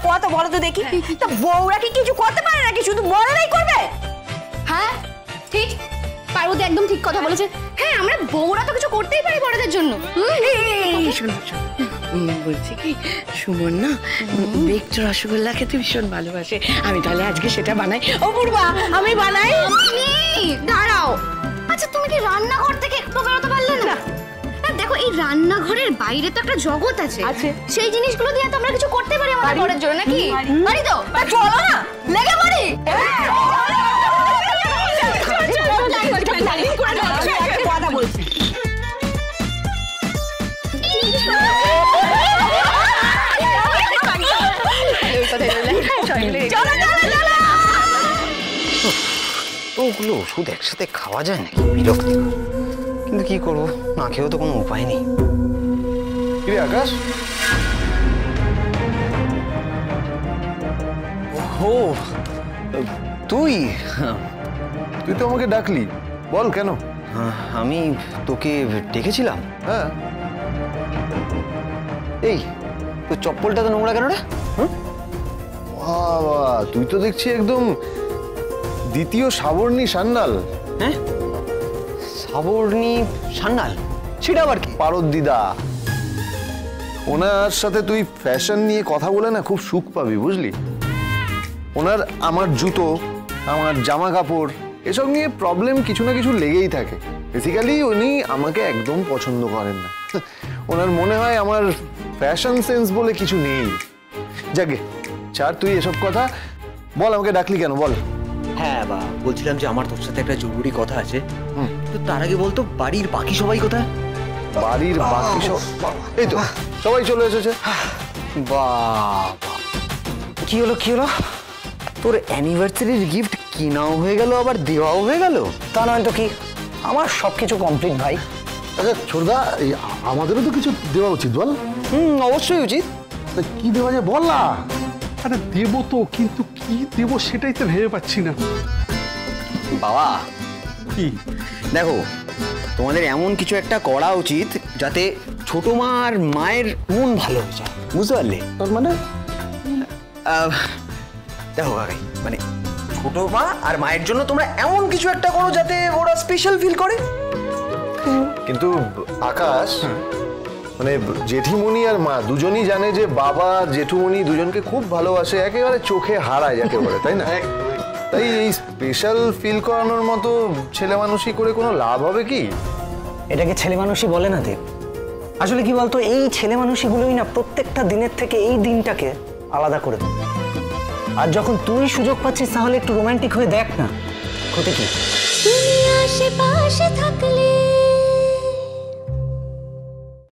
কথা বলো তো দেখি। তা বউরা কি কিছু করতে পারে নাকি শুধু বড়রাই করবে? হ্যাঁ ঠিক, পার্বতী একদম ঠিক কথা বলেছে। হ্যাঁ আমরা বউরা তো কিছু করতেই পারি বড়দের জন্য। শোনো বলছি কি, সুমন না বেকড রসগোল্লা খেতে ভীষণ ভালোবাসে। আমি তাহলে আজকে সেটা বানাই। ও পূর্বা, আমি বানাই। দাঁড়াও, আচ্ছা তুমি কি রান্নাঘর থেকে একটু বেরোতে পারলে না? দেখো এই রান্নাঘরের বাইরে তো একটা জগৎ আছে, সেই জিনিসগুলো দিয়ে তো আমরা কিছু করতে পারি আমাদের ঘরের জন্য, নাকি? পারি তো? চলো না, লেগে পড়ি। কথা বলছি। ওগুলো ওষুধ একসাথে খাওয়া যায় নাকি? বিরক্তি, কিন্তু কি করবো, না খেয়েও তো কোনো উপায় নেই। কিরে আকাশ? ও তুই তুই তো আমাকে ডাকলি, বল কেন? আমি তোকে ডেকেছিলাম। হ্যাঁ। এই তোর চপ্পলটা তো নোংরা কেন রে? বাবা, তুই তো দেখছি একদম দ্বিতীয় সাবর্ণী সান্যাল। হ্যাঁ, সাবর্ণী সান্যাল, সেটা আবার কি? পারদ দিদা, ওনার সাথে তুই ফ্যাশন নিয়ে কথা বলে না খুব সুখ পাবি, বুঝলি? ওনার আমার জুতো, আমার জামা কাপড় এসব নিয়ে প্রবলেম কিছু না কিছু লেগেই থাকে। বেসিক্যালি উনি আমাকে একদম পছন্দ করেন না। ওনার মনে হয় আমার ফ্যাশন সেন্স বলে কিছু নেই। যাকে ছাড়, তুই এসব কথা বল, আমাকে ডাকলি কেন বল? হ্যাঁ বা বলছিলাম যে আমার তোর সাথে একটা জরুরি কথা আছে। তো তার আগে বলতো বাড়ির বাকি সবাই কোথায়? বাড়ির বাকি সব এই তো সবাই চলে এসেছে। বাবা, কি হলো কি হলো? তোর অ্যানিভার্সারির গিফট কিনাও হয়ে গেল, আবার দেওয়াও হয়ে গেল। তা নয় তো কি, আমার সবকিছু কমপ্লিট ভাই। আচ্ছা ছোটদা, আমাদেরও তো কিছু দেওয়া উচিত, বল? অবশ্যই উচিত। কি দেওয়া যায় বল না। আরে দেবো তো, কিন্তু কি দেবো সেটাই তো ভেবে পাচ্ছি না। বাবা কি দেখো, তোমাদের এমন কিছু একটা করা উচিত যাতে ছোট মা আর মায়ের মন ভালো হয়ে যায়, বুঝতে পারলে? তার মানে দেখো কাকাই, মানে ছোট মা আর মায়ের জন্য তোমরা এমন কিছু একটা করো যাতে ওরা স্পেশাল ফিল করে। কিন্তু আকাশ, মানে জেঠিমণি আর মা দুজনই জানে যে বাবা আর জেঠুমণি দুজনকে খুব ভালোবাসে, একেবারে চোখে হারায় যাকে বলে, তাই না? তাই এই স্পেশাল ফিল করানোর মতো ছেলে মানুষই করে কোনো লাভ হবে কি? এটাকে ছেলে মানুষই বলে না দেব। আসলে কি বলতো, এই ছেলে মানুষগুলোই না প্রত্যেকটা দিনের থেকে এই দিনটাকে আলাদা করে দেয়। আর যখন তুই সুযোগ পাচ্ছিস তাহলে একটু রোমান্টিক হয়ে দেখ না, ক্ষতি কি? তুমি আশেপাশে থাকলে